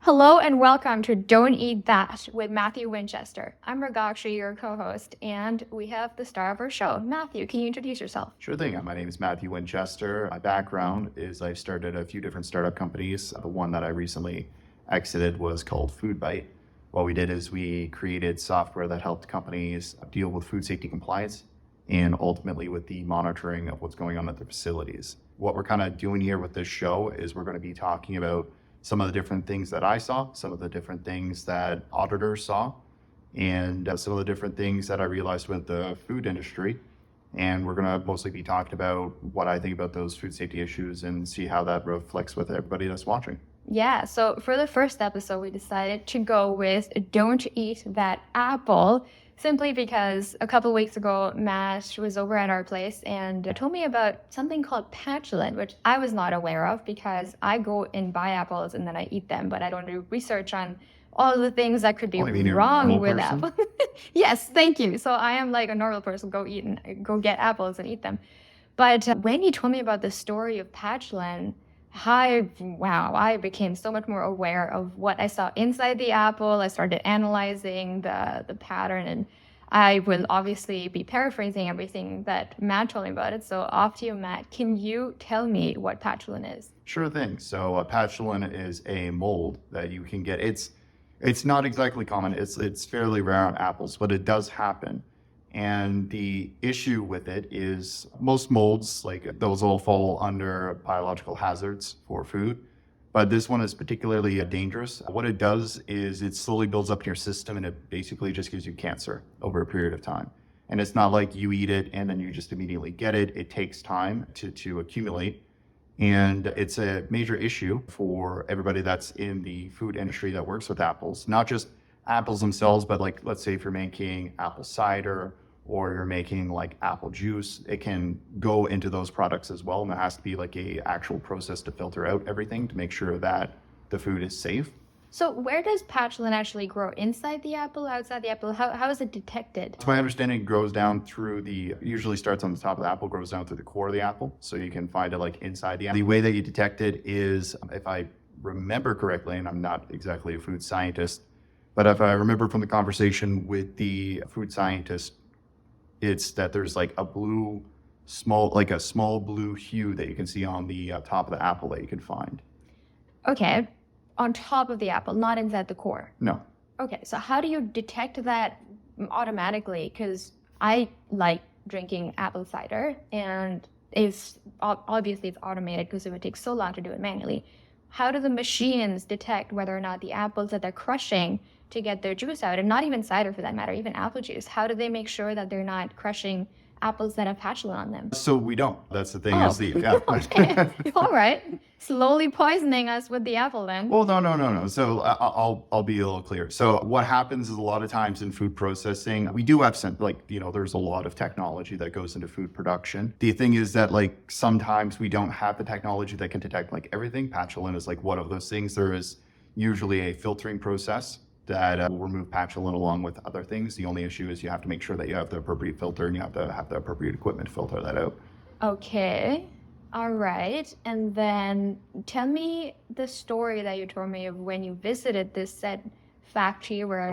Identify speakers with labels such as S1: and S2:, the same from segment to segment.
S1: Hello and welcome to Don't Eat That with Matthew Winchester. I'm Mrugakshee, your co-host, and we have the star of our show. Matthew, can you introduce yourself?
S2: Sure thing. My name is Matthew Winchester. My background is I've started a few different startup companies. The one that I recently exited was called FoodBite. What we did is we created software that helped companies deal with food safety compliance and ultimately with the monitoring of what's going on at their facilities. What we're kind of doing here with this show is we're going to be talking about some of the different things that I saw, some of the different things that auditors saw, and some of the different things that I realized with the food industry. And we're going to mostly be talking about what I think about those food safety issues and see how that reflects with everybody that's watching.
S1: Yeah, so for the first episode, we decided to go with Don't Eat That Apple, simply because a couple of weeks ago, Matt was over at our place and told me about something called Patulin, which I was not aware of because I go and buy apples and then I eat them, but I don't do research on all the things that could be wrong with apples. Yes, thank you. So I am like a normal person, go get apples and eat them. But when you told me about the story of Patulin, I became so much more aware of what I saw inside the apple. I started analyzing the pattern, and I will obviously be paraphrasing everything that Matt told me about it. So off to you, Matt. Can you tell me what patulin is?
S2: Sure thing. So patulin is a mold that you can get. It's not exactly common. It's fairly rare on apples, but it does happen. And the issue with it is most molds, like those all fall under biological hazards for food. But this one is particularly dangerous. What it does is it slowly builds up in your system and it basically just gives you cancer over a period of time. And it's not like you eat it and then you just immediately get it. It takes time to accumulate. And it's a major issue for everybody that's in the food industry that works with apples, not just apples themselves, but like, let's say if you're making apple cider, or you're making like apple juice, it can go into those products as well. And there has to be like a actual process to filter out everything to make sure that the food is safe.
S1: So where does patulin actually grow? Inside the apple, outside the apple? How is it detected?
S2: To my understanding, it grows down through usually starts on the top of the apple, grows down through the core of the apple. So you can find it like inside the apple. The way that you detect it is, if I remember correctly, and I'm not exactly a food scientist, but if I remember from the conversation with the food scientist, it's that there's like a small blue hue that you can see on the top of the apple that you can find.
S1: Okay, on top of the apple, not inside the core.
S2: No.
S1: Okay, so how do you detect that automatically? Because I like drinking apple cider, and it's automated because it would take so long to do it manually. How do the machines detect whether or not the apples that they're crushing to get their juice out, and not even cider for that matter, even apple juice, how do they make sure that they're not crushing apples that have patulin on them?
S2: So we don't. That's the thing.
S1: Okay. All right. Slowly poisoning us with the apple then.
S2: Well, no. So I'll be a little clear. So what happens is a lot of times in food processing, we do have there's a lot of technology that goes into food production. The thing is that like sometimes we don't have the technology that can detect like everything. Patulin is like one of those things. There is usually a filtering process that will remove patulin along with other things. The only issue is you have to make sure that you have the appropriate filter and you have to have the appropriate equipment to filter that out.
S1: Okay. All right. And then tell me the story that you told me of when you visited this said factory where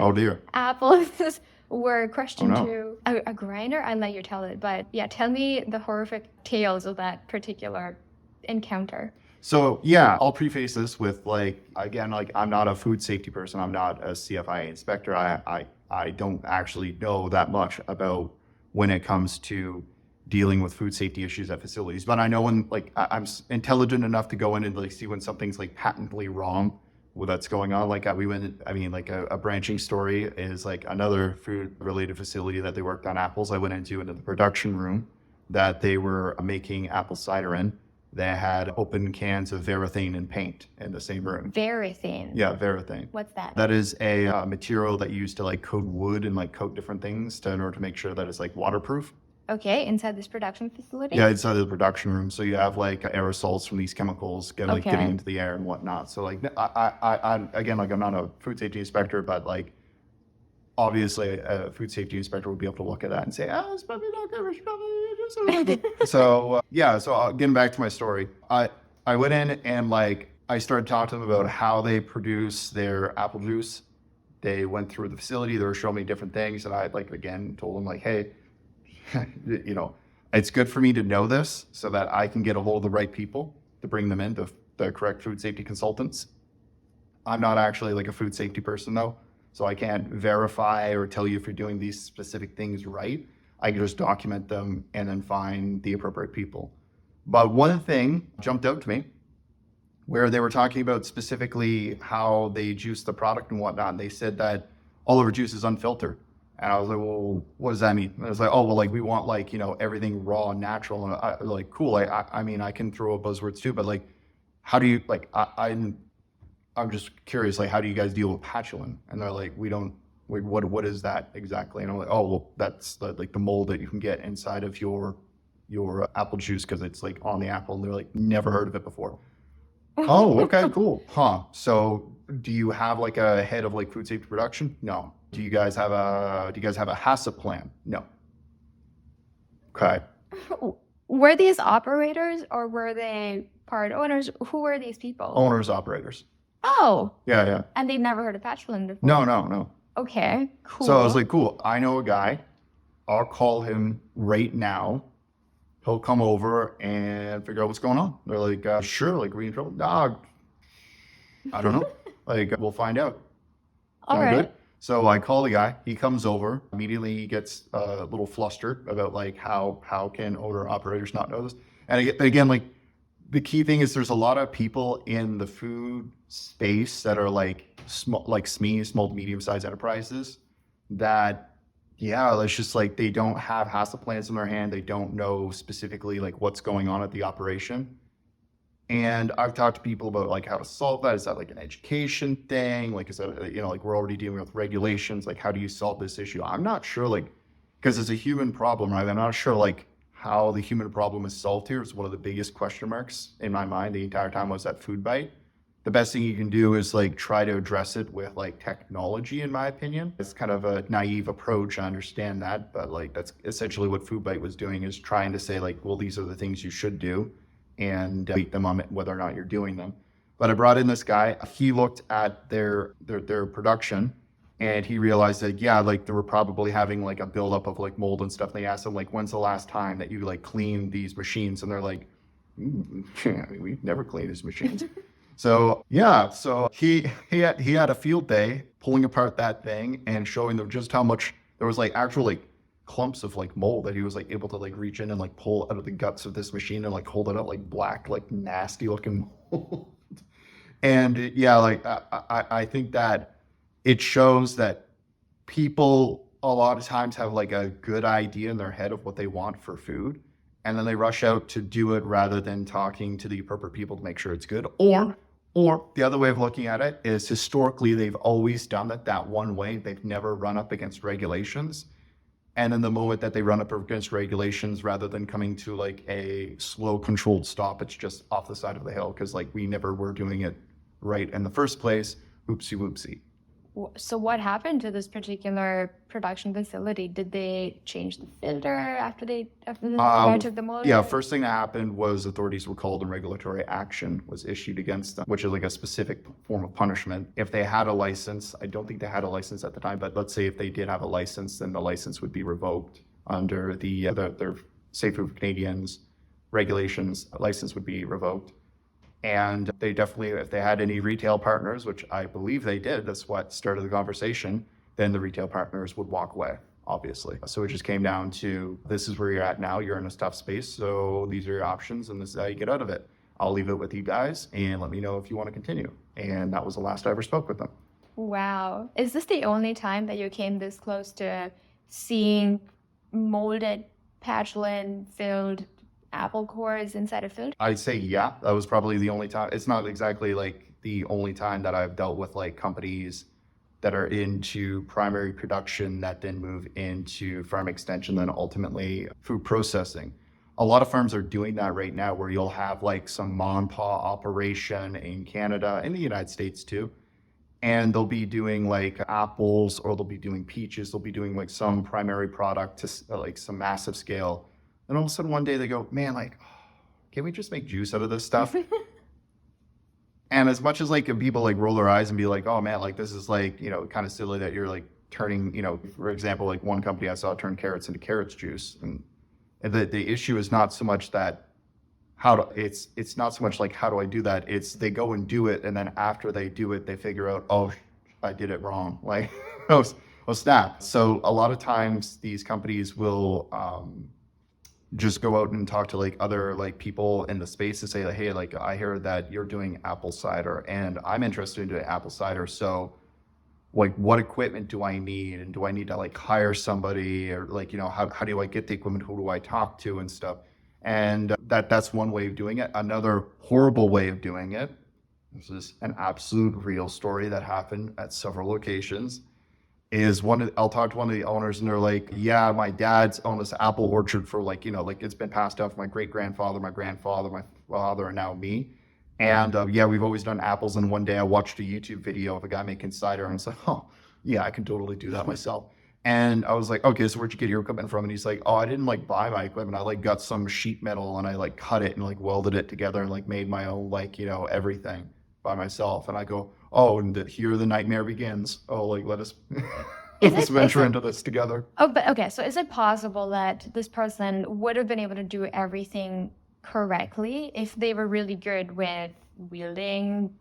S1: apples were crushed into a grinder. I'll let you tell it. But yeah, tell me the horrific tales of that particular encounter.
S2: So yeah, I'll preface this with I'm not a food safety person. I'm not a CFIA inspector. I don't actually know that much about when it comes to dealing with food safety issues at facilities. But I know when I'm intelligent enough to go in and see when something's like patently wrong that's going on. A branching story is like another food related facility that they worked on apples. I went into the production room that they were making apple cider in. They had open cans of varathane and paint in the same room.
S1: Varathane?
S2: Yeah, varathane.
S1: What's that?
S2: That is a material that you use to coat wood and coat different things in order to make sure that it's waterproof.
S1: Okay, inside this production facility?
S2: Yeah, inside the production room. So you have aerosols from these chemicals getting into the air and whatnot. So I'm not a food safety inspector, but obviously a food safety inspector would be able to look at that and say, it's probably not good. We should probably do something. So getting back to my story, I went in and I started talking to them about how they produce their apple juice. They went through the facility. They were showing me different things. And I, like, again, told them, like, hey, you know, it's good for me to know this so that I can get a hold of the right people to bring them in, the correct food safety consultants. I'm not actually like a food safety person, though, so I can't verify or tell you if you're doing these specific things right. I can just document them and then find the appropriate people. But one thing jumped out to me where they were talking about specifically how they juice the product and whatnot. And they said that all of our juice is unfiltered. And I was like, well, what does that mean? And I was like, oh, well, like we want like, you know, everything raw and natural. And I like, cool. I mean, I can throw up buzzwords too, but like, how do you like, I'm just curious, like, how do you guys deal with patulin? And they're like, what is that exactly? And I'm like, oh, well, that's the mold that you can get inside of your apple juice because it's like on the apple. And they're like, never heard of it before. Oh, okay, cool. Huh. So do you have like a head of like food safety production? No. Do you guys have a HACCP plan? No. Okay.
S1: Were these operators or were they part owners? Who were these people?
S2: Owners, operators.
S1: Oh.
S2: Yeah.
S1: And they'd never heard of Patulin before?
S2: No.
S1: Okay, cool.
S2: So I was like, cool. I know a guy. I'll call him right now. He'll come over and figure out what's going on. They're like, sure, like, we in trouble? Dog. I don't know. Like, we'll find out.
S1: All
S2: Sound
S1: right.
S2: good? So I call the guy. He comes over. Immediately he gets a little flustered about like how can owner operators not know this? And again, like the key thing is there's a lot of people in the food space that are like small, like SME, small to medium sized enterprises that, yeah, it's just like they don't have HACCP plans in their hand. They don't know specifically like what's going on at the operation. And I've talked to people about like how to solve that. Is that like an education thing? Like, is that, you know, like we're already dealing with regulations. Like, how do you solve this issue? I'm not sure, like, because it's a human problem, right? I'm not sure like how the human problem is solved here. It's one of the biggest question marks in my mind the entire time I was at Food Bite. The best thing you can do is like try to address it with like technology, in my opinion. It's kind of a naive approach. I understand that, but like that's essentially what Food Bite was doing, is trying to say like, well, these are the things you should do, and beat them on whether or not you're doing them. But I brought in this guy. He looked at their production, and he realized that, yeah, like they were probably having like a buildup of like mold and stuff. And they asked him like, when's the last time that you like cleaned these machines? And they're like, we've never cleaned these machines. So yeah, so he had a field day pulling apart that thing and showing them just how much there was like actual like clumps of like mold that he was like able to like reach in and like pull out of the guts of this machine and like hold it out like black, like nasty looking mold. And yeah, like I think that it shows that people a lot of times have like a good idea in their head of what they want for food, and then they rush out to do it rather than talking to the appropriate people to make sure it's good. Or the other way of looking at it is historically they've always done it that one way. They've never run up against regulations. And in the moment that they run up against regulations, rather than coming to like a slow controlled stop, it's just off the side of the hill because like we never were doing it right in the first place. Whoopsie.
S1: So what happened to this particular production facility? Did they change the filter after the guy took the mold?
S2: Yeah, first thing that happened was authorities were called and regulatory action was issued against them, which is like a specific form of punishment. If they had a license, I don't think they had a license at the time, but let's say if they did have a license, then the license would be revoked under their Safe Food for Canadians regulations. License would be revoked. And they definitely, if they had any retail partners, which I believe they did, that's what started the conversation, then the retail partners would walk away, obviously. So it just came down to, this is where you're at now, you're in a tough space, so these are your options and this is how you get out of it. I'll leave it with you guys and let me know if you want to continue. And that was the last I ever spoke with them.
S1: Wow. Is this the only time that you came this close to seeing molded patulin-filled apple cores inside a filter?
S2: I'd say, yeah, that was probably the only time. It's not exactly like the only time that I've dealt with like companies that are into primary production that then move into farm extension, then ultimately food processing. A lot of farms are doing that right now, where you'll have like some mom and pop operation in Canada, in the United States too, and they'll be doing like apples, or they'll be doing peaches, they'll be doing like some primary product to like some massive scale. And all of a sudden one day they go, man, like, can we just make juice out of this stuff? And as much as like people like roll their eyes and be like, oh man, like this is like, kind of silly that you're like turning, for example, like one company I saw turn carrots into carrots juice. And the issue is not so much that it's not so much like, how do I do that? It's they go and do it. And then after they do it, they figure out, oh, I did it wrong. Like, oh snap. So a lot of times these companies will, just go out and talk to like other like people in the space to say like, hey, like I hear that you're doing apple cider and I'm interested in doing apple cider. So like what equipment do I need? And do I need to like hire somebody or like, how do I get the equipment? Who do I talk to and stuff? And that's one way of doing it. Another horrible way of doing it, this is an absolute real story that happened at several locations, is I'll talk to one of the owners and they're like, yeah, my dad's owned this apple orchard for like, like it's been passed down from my great grandfather, my grandfather, my father, and now me. And yeah, we've always done apples. And one day I watched a YouTube video of a guy making cider and I was like, oh yeah, I can totally do that myself. And I was like, okay, so where'd you get your equipment from? And he's like, oh, I didn't like buy my equipment. I like got some sheet metal and I like cut it and like welded it together and like made my own like, everything by myself. And I go, oh, and here the nightmare begins. Oh, like let us venture into this together.
S1: Oh, but okay. So is it possible that this person would have been able to do everything correctly if they were really good with wielding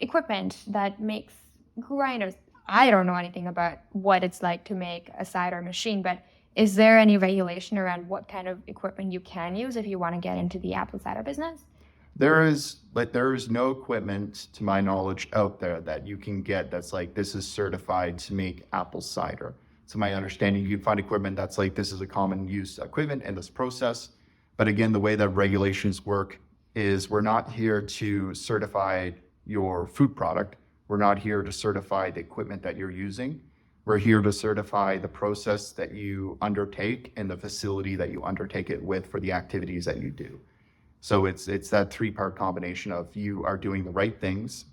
S1: equipment that makes grinders? I don't know anything about what it's like to make a cider machine, but is there any regulation around what kind of equipment you can use if you want to get into the apple cider business?
S2: There is no equipment, to my knowledge, out there that you can get that's like, this is certified to make apple cider. To my understanding, you can find equipment that's like, this is a common use equipment in this process. But again, the way that regulations work is we're not here to certify your food product. We're not here to certify the equipment that you're using. We're here to certify the process that you undertake and the facility that you undertake it with for the activities that you do. So it's that three-part combination of you are doing the right things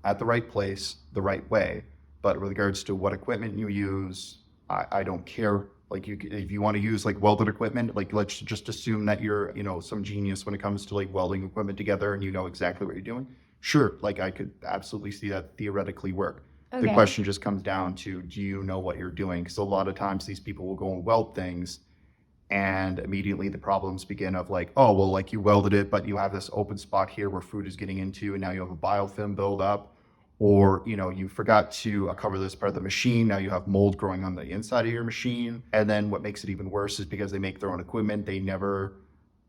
S2: at the right place, the right way. But with regards to what equipment you use, I don't care. Like if you want to use like welded equipment, like let's just assume that you're, some genius when it comes to like welding equipment together and you know exactly what you're doing. Sure, like I could absolutely see that theoretically work. Okay. The question just comes down to, do you know what you're doing? Because a lot of times these people will go and weld things and immediately the problems begin of like, oh, well, like you welded it, but you have this open spot here where food is getting into, and now you have a biofilm buildup, or, you forgot to cover this part of the machine. Now you have mold growing on the inside of your machine. And then what makes it even worse is because they make their own equipment, they never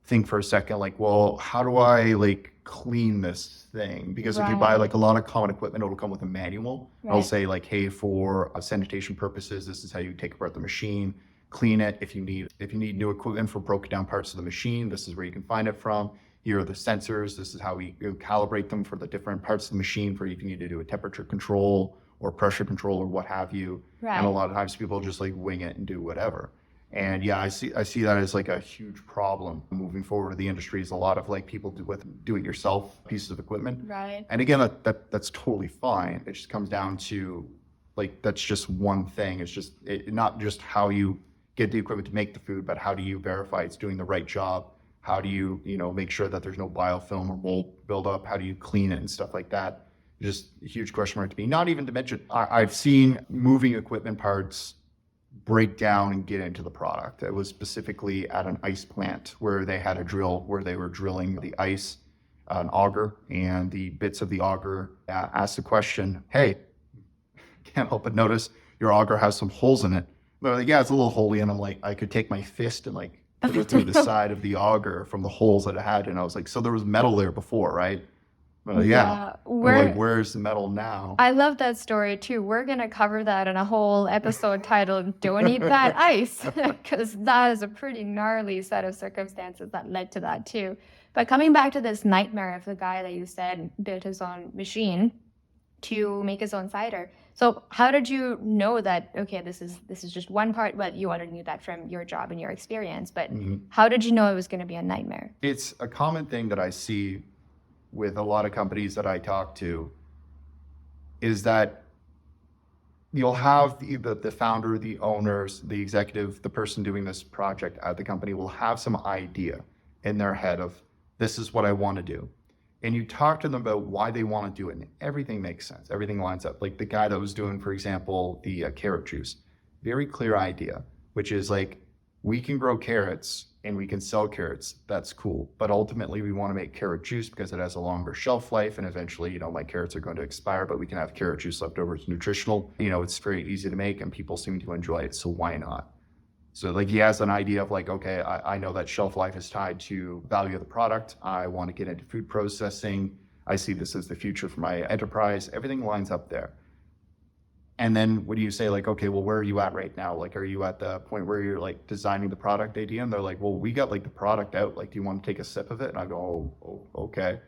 S2: think for a second, like, well, how do I like clean this thing? Because if you buy like a lot of common equipment, it'll come with a manual. It'll say like, hey, for sanitation purposes, this is how you take apart the machine. Clean it. If you need new equipment for broken down parts of the machine, this is where you can find it from. Here are the sensors. This is how we calibrate them for the different parts of the machine for if you need to do a temperature control or pressure control or what have you. Right. And a lot of times people just like wing it and do whatever. And yeah, I see that as like a huge problem moving forward in the industry. Is a lot of like people with do-it-yourself pieces of equipment. Right. And again, that's totally fine. It just comes down to like, that's just one thing. It's just not just how you get the equipment to make the food, but how do you verify it's doing the right job? How do you, make sure that there's no biofilm or mold buildup? How do you clean it and stuff like that? Just a huge question mark to me. Not even to mention, I've seen moving equipment parts break down and get into the product. It was specifically at an ice plant where they had a drill where they were drilling the ice, an auger, and the bits of the auger asked the question, hey, can't help but notice your auger has some holes in it. They're like, yeah, it's a little holy. And I'm like, I could take my fist and like put it through the side of the auger from the holes that it had. And I was like, so there was metal there before, right? Yeah. Like, where's the metal now?
S1: I love that story too. We're going to cover that in a whole episode titled Don't Eat That Ice, because that is a pretty gnarly set of circumstances that led to that too. But coming back to this nightmare of the guy that you said built his own machine to make his own cider. So how did you know that, okay, this is just one part, but you already knew that from your job and your experience, but how did you know it was going to be a nightmare?
S2: It's a common thing that I see with a lot of companies that I talk to is that you'll have the founder, the owners, the executive, the person doing this project at the company will have some idea in their head of, this is what I want to do. and you talk to them about why they want to do it, and everything makes sense. Everything lines up. Like the guy that was doing, for example, the carrot juice, very clear idea, which is like, we can grow carrots and we can sell carrots. That's cool. But ultimately we want to make carrot juice because it has a longer shelf life. And eventually, my carrots are going to expire, but we can have carrot juice left over. It's nutritional. It's very easy to make and people seem to enjoy it. So why not? So like he has an idea of like, okay, I know that shelf life is tied to value of the product. I want to get into food processing. I see this as the future for my enterprise. Everything lines up there. And then what do you say, like, okay, well, where are you at right now? Like, are you at the point where you're like designing the product idea? And they're like, well, we got like the product out. Like, do you want to take a sip of it? And I go, oh okay.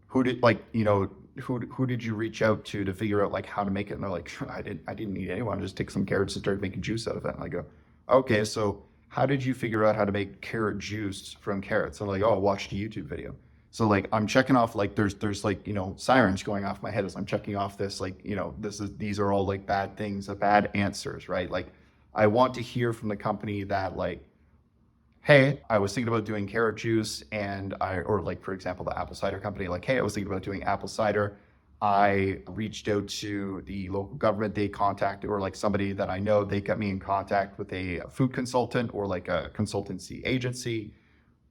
S2: Who did you reach out to figure out like how to make it? And they're like, I didn't need anyone. Just take some carrots and start making juice out of it. And I go, okay, so how did you figure out how to make carrot juice from carrots? And I'm like, oh, I watched a YouTube video. So like I'm checking off like there's like sirens going off my head as I'm checking off this, like these are all like bad things, bad answers, right? Like I want to hear from the company that like, hey, I was thinking about doing carrot juice or like for example the apple cider company, like, hey, I was thinking about doing apple cider. I reached out to the local government, they contacted, or like somebody that I know, they got me in contact with a food consultant or like a consultancy agency.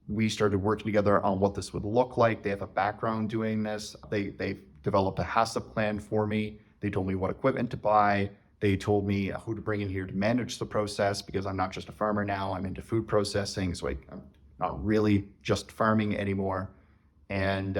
S2: We started working together on what this would look like. They have a background doing this. They developed a HACCP plan for me. They told me what equipment to buy. They told me who to bring in here to manage the process because I'm not just a farmer now. I'm into food processing, so I'm not really just farming anymore. And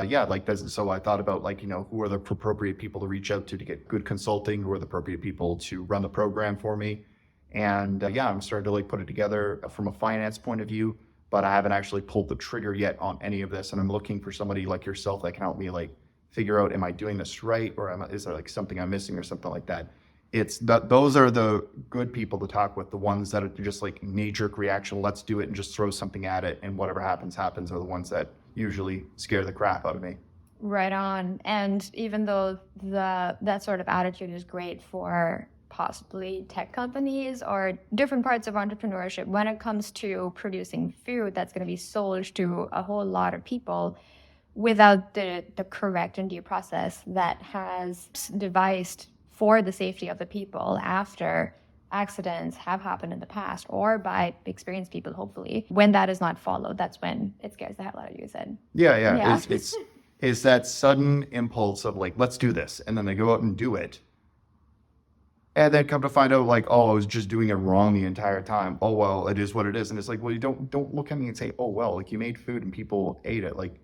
S2: so I thought about like, who are the appropriate people to reach out to get good consulting, who are the appropriate people to run the program for me. And I'm starting to like put it together from a finance point of view. But I haven't actually pulled the trigger yet on any of this. And I'm looking for somebody like yourself that can help me like figure out, am I doing this right? Or is there like something I'm missing or something like that? Those are the good people to talk with. The ones that are just like knee-jerk reaction, let's do it and just throw something at it and whatever happens, happens, are the ones that usually scare the crap out of me.
S1: Right on. And even though that sort of attitude is great for possibly tech companies or different parts of entrepreneurship, when it comes to producing food that's going to be sold to a whole lot of people without the correct and due process that has devised for the safety of the people after accidents have happened in the past or by experienced people, hopefully, when that is not followed, that's when it scares the hell out of you, said.
S2: Yeah. It's that sudden impulse of like, let's do this. And then they go out and do it. And then come to find out like, oh, I was just doing it wrong the entire time. Oh, well, it is what it is. And it's like, well, you don't look at me and say, oh, well, like you made food and people ate it. Like,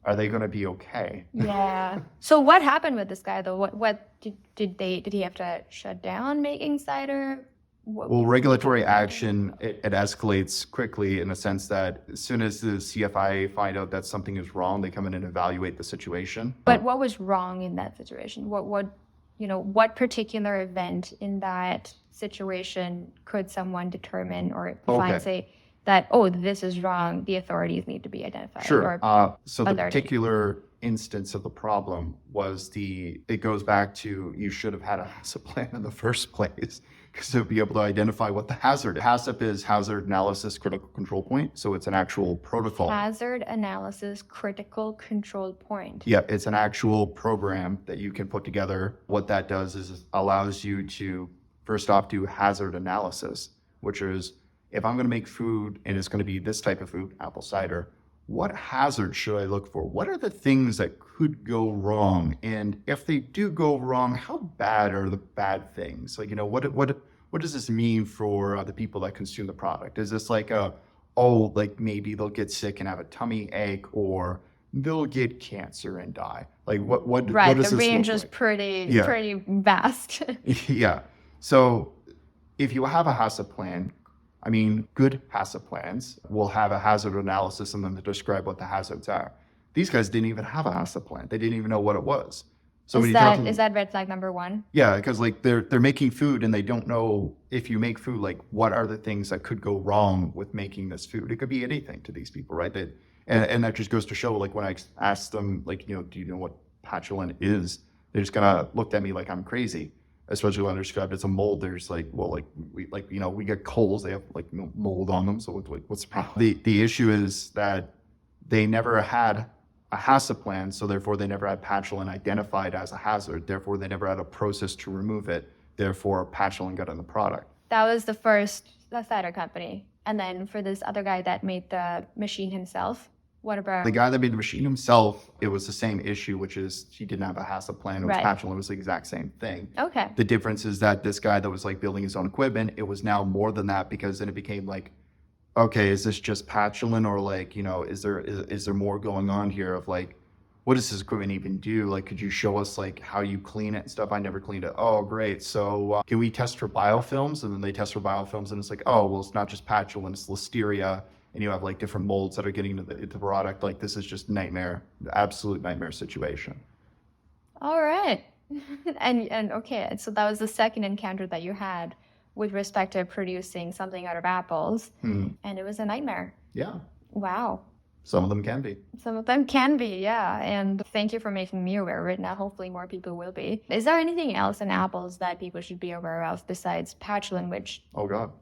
S2: are they going to be okay?
S1: Yeah. So what happened with this guy though? What did he have to shut down making cider?
S2: Well, regulatory action, it escalates quickly in the sense that as soon as the CFIA find out that something is wrong, they come in and evaluate the situation.
S1: But what was wrong in that situation? What particular event in that situation could someone determine or find, say, that, oh, this is wrong, the authorities need to be identified?
S2: Sure. So the particular instance of the problem was it goes back to, you should have had a HACCP plan in the first place because to be able to identify what the hazard is. HACCP is Hazard Analysis Critical Control Point. So it's an actual protocol.
S1: Hazard Analysis Critical Control Point.
S2: Yeah, it's an actual program that you can put together. What that does is allows you to, first off, do hazard analysis, which is, if I'm going to make food and it's going to be this type of food, apple cider, what hazard should I look for? What are the things that could go wrong? And if they do go wrong, how bad are the bad things? Like, what does this mean for the people that consume the product? Is this like like maybe they'll get sick and have a tummy ache, or they'll get cancer and die? Like what
S1: right,
S2: does
S1: the
S2: this
S1: range
S2: look
S1: is
S2: like?
S1: pretty vast.
S2: Yeah. So if you have a HACCP plan, good HACCP plans will have a hazard analysis in them to describe what the hazards are. These guys didn't even have a HACCP plan. They didn't even know what it was. So
S1: is that red flag number one?
S2: Yeah, because like they're making food and they don't know, if you make food, like what are the things that could go wrong with making this food? It could be anything to these people, right? And that just goes to show, like when I asked them, like, do you know what Patulin is? They just kind of looked at me like I'm crazy. Especially when I described it as a mold, there's like, well, like we get coals, they have like mold on them. So what's the problem? The issue is that they never had a HACCP plan, so therefore they never had patulin identified as a hazard. Therefore, they never had a process to remove it. Therefore, patulin got in the product.
S1: That was the first cider company. And then for this other guy that made the machine himself, what about...
S2: The guy that made the machine himself, it was the same issue, which is he didn't have a HACCP plan. It was patulin. It was the exact same thing.
S1: Okay.
S2: The difference is that this guy that was like building his own equipment, it was now more than that, because then it became like, okay, is this just patulin, or like, you know, is there more going on here of like, what does this equipment even do? Like, could you show us like how you clean it and stuff? I never cleaned it. Oh, great. So can we test for biofilms? And then they test for biofilms, and it's like, oh, well, it's not just patulin, it's listeria. And you have like different molds that are getting into the product. Like, this is just nightmare, absolute nightmare situation.
S1: All right. and okay, so that was the second encounter that you had with respect to producing something out of apples. And it was a nightmare.
S2: Yeah.
S1: Wow.
S2: Some of them can be.
S1: Some of them can be, yeah. And thank you for making me aware of it. Now, hopefully more people will be. Is there anything else in apples that people should be aware of besides patulin, which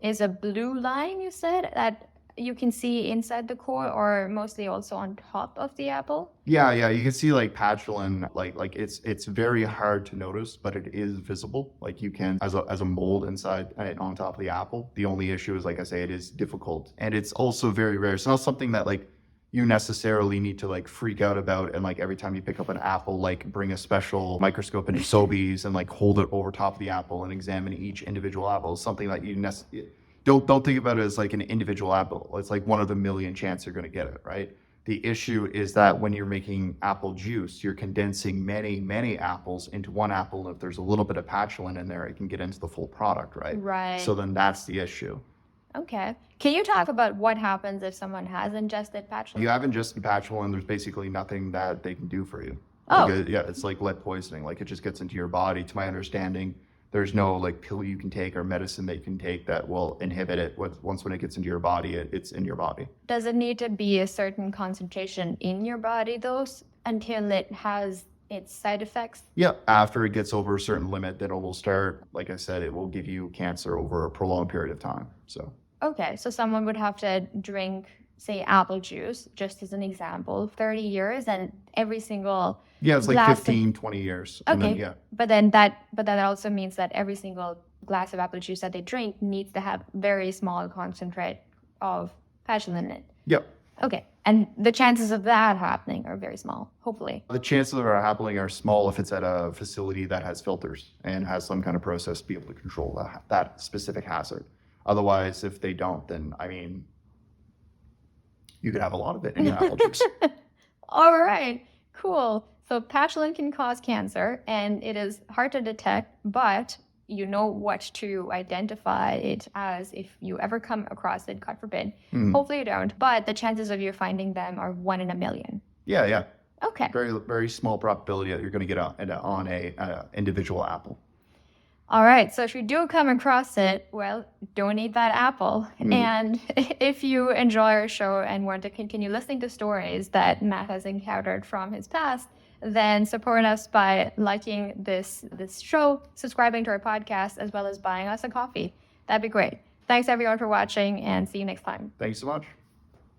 S1: is a blue line, you said, that you can see inside the core, or mostly also on top of the apple?
S2: Yeah, you can see like patulin, like it's very hard to notice, but it is visible. Like, you can, as a mold inside and on top of the apple. The only issue is, like I say, it is difficult, and it's also very rare. It's not something that like you necessarily need to like freak out about, and like every time you pick up an apple, like bring a special microscope into Sobeys and like hold it over top of the apple and examine each individual apple. It's something that you don't think about it as like an individual apple. It's like 1 of a million chance you're going to get it, right? The issue is that when you're making apple juice, you're condensing many apples into one apple. And if there's a little bit of patulin in there, it can get into the full product, right?
S1: Right.
S2: So then that's the issue.
S1: Okay. Can you talk about what happens if someone has ingested patulin?
S2: You have ingested patulin, there's basically nothing that they can do for you.
S1: Oh.
S2: Like, it's like lead poisoning. Like, it just gets into your body. To my understanding, there's no like pill you can take or medicine that you can take that will inhibit it. Once when it gets into your body, it's in your body.
S1: Does it need to be a certain concentration in your body, though, until it has its side effects?
S2: Yeah, after it gets over a certain limit, then it will start, like I said, it will give you cancer over a prolonged period of time. So.
S1: Okay, so someone would have to drink, say, apple juice, just as an example, 30 years, and every single...
S2: Yeah, it's like 15, 20 years.
S1: Okay,
S2: and then, yeah.
S1: But that also means that every single glass of apple juice that they drink needs to have very small concentrate of patulin in it.
S2: Yep.
S1: Okay, and the chances of that happening are very small, hopefully.
S2: The chances of it happening are small if it's at a facility that has filters and has some kind of process to be able to control that specific hazard. Otherwise, if they don't, then, I mean, you could have a lot of it in your apple juice.
S1: All right, cool. So patulin can cause cancer, and it is hard to detect, but you know what to identify it as if you ever come across it, God forbid. Hopefully you don't, but the chances of you finding them are 1 in a million.
S2: Yeah.
S1: Okay.
S2: Very, very small probability that you're going to get on a individual apple.
S1: All right, so if you do come across it, well, don't eat that apple. And if you enjoy our show and want to continue listening to stories that Matt has encountered from his past, then support us by liking this show, subscribing to our podcast, as well as buying us a coffee. That'd be great. Thanks, everyone, for watching, and see you next time.
S2: Thanks so much.